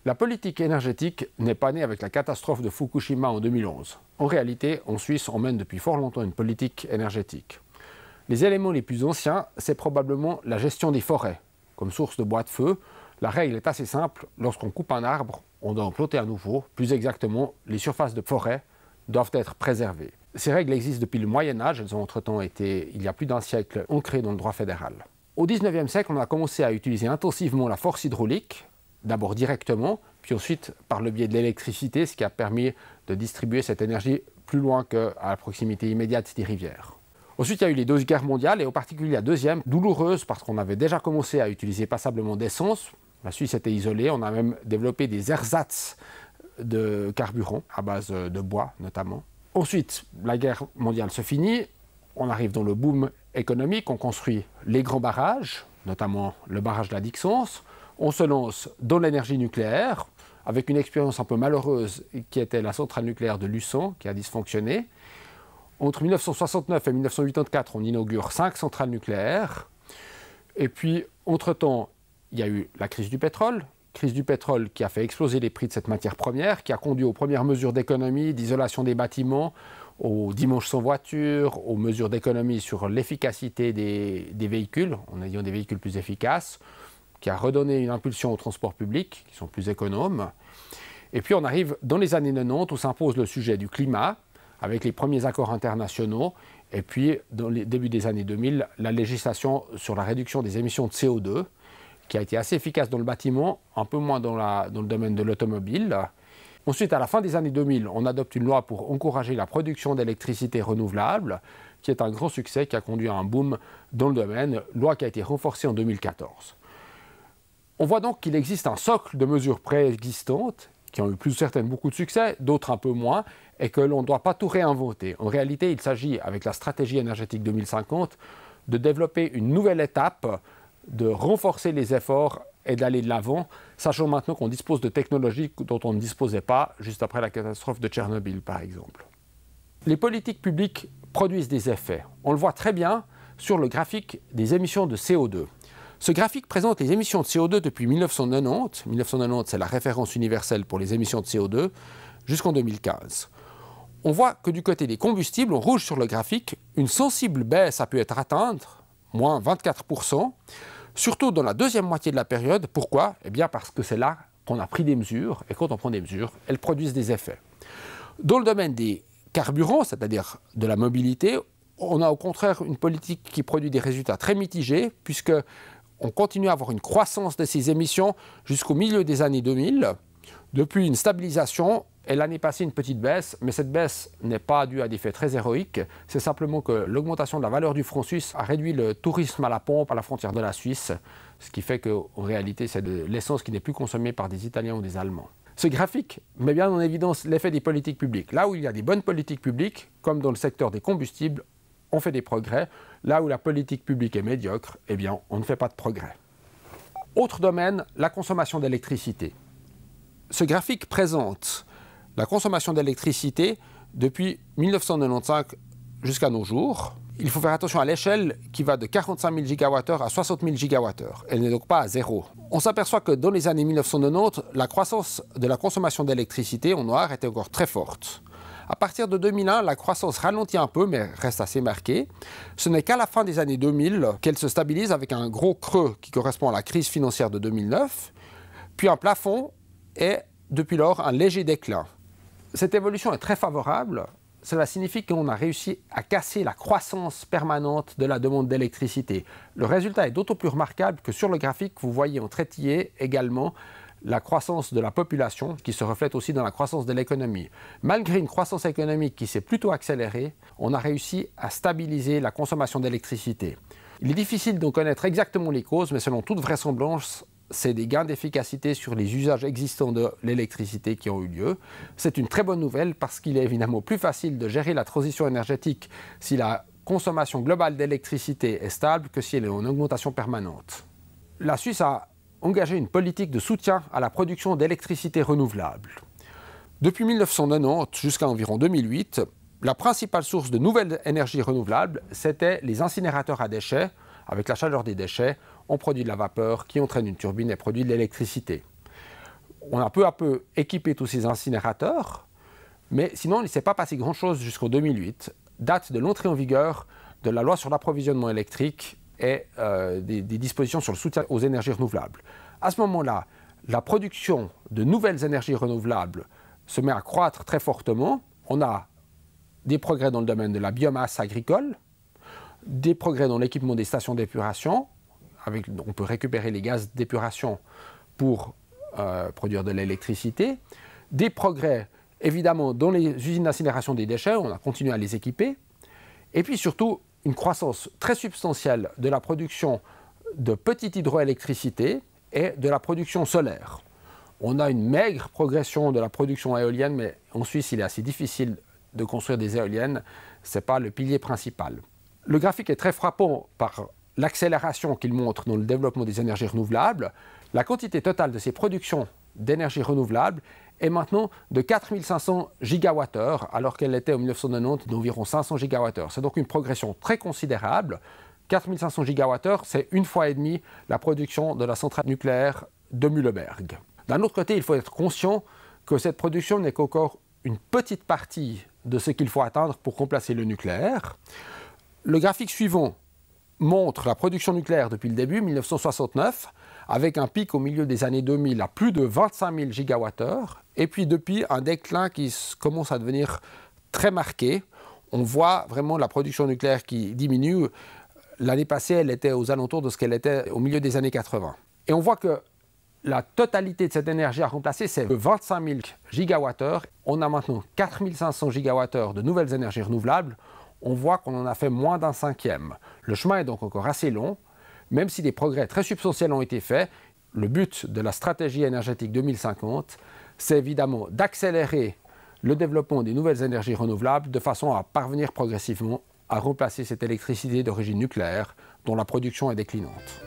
La politique énergétique n'est pas née avec la catastrophe de Fukushima en 2011. En réalité, en Suisse, on mène depuis fort longtemps une politique énergétique. Les éléments les plus anciens, c'est probablement la gestion des forêts. Comme source de bois de feu, la règle est assez simple. Lorsqu'on coupe un arbre, on doit en planter un nouveau. Plus exactement, les surfaces de forêt doivent être préservées. Ces règles existent depuis le Moyen-Âge. Elles ont entre-temps été, il y a plus d'un siècle, ancrées dans le droit fédéral. Au XIXe siècle, on a commencé à utiliser intensivement la force hydraulique, d'abord directement, puis ensuite par le biais de l'électricité, ce qui a permis de distribuer cette énergie plus loin qu'à la proximité immédiate des rivières. Ensuite, il y a eu les deux guerres mondiales, et en particulier la deuxième, douloureuse parce qu'on avait déjà commencé à utiliser passablement d'essence. La Suisse était isolée, on a même développé des ersatz de carburant à base de bois notamment. Ensuite, la guerre mondiale se finit, on arrive dans le boom économique, on construit les grands barrages, notamment le barrage de la Dixence. On se lance dans l'énergie nucléaire, avec une expérience un peu malheureuse qui était la centrale nucléaire de Luçon, qui a dysfonctionné. Entre 1969 et 1984, on inaugure 5 centrales nucléaires. Et puis, entre-temps, il y a eu la crise du pétrole qui a fait exploser les prix de cette matière première, qui a conduit aux premières mesures d'économie, d'isolation des bâtiments, aux dimanches sans voiture, aux mesures d'économie sur l'efficacité des véhicules, en ayant des véhicules plus efficaces, qui a redonné une impulsion aux transports publics, qui sont plus économes. Et puis on arrive dans les années 90 où s'impose le sujet du climat, avec les premiers accords internationaux, et puis dans les débuts des années 2000, la législation sur la réduction des émissions de CO2, qui a été assez efficace dans le bâtiment, un peu moins dans le domaine de l'automobile. Ensuite, à la fin des années 2000, on adopte une loi pour encourager la production d'électricité renouvelable, qui est un grand succès, qui a conduit à un boom dans le domaine, loi qui a été renforcée en 2014. On voit donc qu'il existe un socle de mesures préexistantes, qui ont eu plus certaines beaucoup de succès, d'autres un peu moins, et que l'on ne doit pas tout réinventer. En réalité, il s'agit, avec la stratégie énergétique 2050, de développer une nouvelle étape, de renforcer les efforts et d'aller de l'avant, sachant maintenant qu'on dispose de technologies dont on ne disposait pas juste après la catastrophe de Tchernobyl, par exemple. Les politiques publiques produisent des effets. On le voit très bien sur le graphique des émissions de CO2. Ce graphique présente les émissions de CO2 depuis 1990. 1990, c'est la référence universelle pour les émissions de CO2, jusqu'en 2015. On voit que du côté des combustibles, en rouge sur le graphique, une sensible baisse a pu être atteinte, moins 24%, surtout dans la deuxième moitié de la période. Pourquoi? Eh bien parce que c'est là qu'on a pris des mesures, et quand on prend des mesures, elles produisent des effets. Dans le domaine des carburants, c'est-à-dire de la mobilité, on a au contraire une politique qui produit des résultats très mitigés, puisque on continue à avoir une croissance de ces émissions jusqu'au milieu des années 2000, depuis une stabilisation et l'année passée une petite baisse, mais cette baisse n'est pas due à des faits très héroïques, c'est simplement que l'augmentation de la valeur du franc suisse a réduit le tourisme à la pompe à la frontière de la Suisse, ce qui fait qu'en réalité c'est de l'essence qui n'est plus consommée par des Italiens ou des Allemands. Ce graphique met bien en évidence l'effet des politiques publiques. Là où il y a des bonnes politiques publiques, comme dans le secteur des combustibles, on fait des progrès. Là où la politique publique est médiocre, eh bien, on ne fait pas de progrès. Autre domaine, la consommation d'électricité. Ce graphique présente la consommation d'électricité depuis 1995 jusqu'à nos jours. Il faut faire attention à l'échelle qui va de 45 000 gigawattheures à 60 000 gigawattheures. Elle n'est donc pas à zéro. On s'aperçoit que dans les années 1990, la croissance de la consommation d'électricité en noir était encore très forte. À partir de 2001, la croissance ralentit un peu, mais reste assez marquée. Ce n'est qu'à la fin des années 2000 qu'elle se stabilise avec un gros creux qui correspond à la crise financière de 2009, puis un plafond et, depuis lors, un léger déclin. Cette évolution est très favorable. Cela signifie qu'on a réussi à casser la croissance permanente de la demande d'électricité. Le résultat est d'autant plus remarquable que sur le graphique, vous voyez en trétillé également la croissance de la population qui se reflète aussi dans la croissance de l'économie. Malgré une croissance économique qui s'est plutôt accélérée, on a réussi à stabiliser la consommation d'électricité. Il est difficile d'en connaître exactement les causes, mais selon toute vraisemblance, c'est des gains d'efficacité sur les usages existants de l'électricité qui ont eu lieu. C'est une très bonne nouvelle parce qu'il est évidemment plus facile de gérer la transition énergétique si la consommation globale d'électricité est stable que si elle est en augmentation permanente. La Suisse a engagé une politique de soutien à la production d'électricité renouvelable. Depuis 1990 jusqu'à environ 2008, la principale source de nouvelles énergies renouvelables, c'était les incinérateurs à déchets. Avec la chaleur des déchets, on produit de la vapeur qui entraîne une turbine et produit de l'électricité. On a peu à peu équipé tous ces incinérateurs, mais sinon il ne s'est pas passé grand-chose jusqu'en 2008, date de l'entrée en vigueur de la loi sur l'approvisionnement électrique et des dispositions sur le soutien aux énergies renouvelables. À ce moment-là, la production de nouvelles énergies renouvelables se met à croître très fortement. On a des progrès dans le domaine de la biomasse agricole, des progrès dans l'équipement des stations d'épuration. On peut récupérer les gaz d'épuration pour produire de l'électricité. Des progrès, évidemment, dans les usines d'incinération des déchets, on a continué à les équiper. Et puis surtout, une croissance très substantielle de la production de petite hydroélectricité et de la production solaire. On a une maigre progression de la production éolienne, mais en Suisse, il est assez difficile de construire des éoliennes. Ce n'est pas le pilier principal. Le graphique est très frappant par l'accélération qu'il montre dans le développement des énergies renouvelables. La quantité totale de ces productions d'énergie renouvelable est maintenant de 4500 gigawattheures, alors qu'elle était en 1990 d'environ 500 gigawattheures. C'est donc une progression très considérable. 4500 gigawattheures, c'est 1,5 fois la production de la centrale nucléaire de Mühleberg. D'un autre côté, il faut être conscient que cette production n'est qu'encore une petite partie de ce qu'il faut atteindre pour remplacer le nucléaire. Le graphique suivant montre la production nucléaire depuis le début, 1969, avec un pic au milieu des années 2000 à plus de 25 000 gigawattheures, et puis depuis un déclin qui commence à devenir très marqué. On voit vraiment la production nucléaire qui diminue. L'année passée, elle était aux alentours de ce qu'elle était au milieu des années 80. Et on voit que la totalité de cette énergie à remplacer, c'est 25 000 gigawattheures. On a maintenant 4 500 gigawattheures de nouvelles énergies renouvelables. On voit qu'on en a fait moins d'un cinquième. Le chemin est donc encore assez long, même si des progrès très substantiels ont été faits. Le but de la stratégie énergétique 2050, c'est évidemment d'accélérer le développement des nouvelles énergies renouvelables de façon à parvenir progressivement à remplacer cette électricité d'origine nucléaire dont la production est déclinante.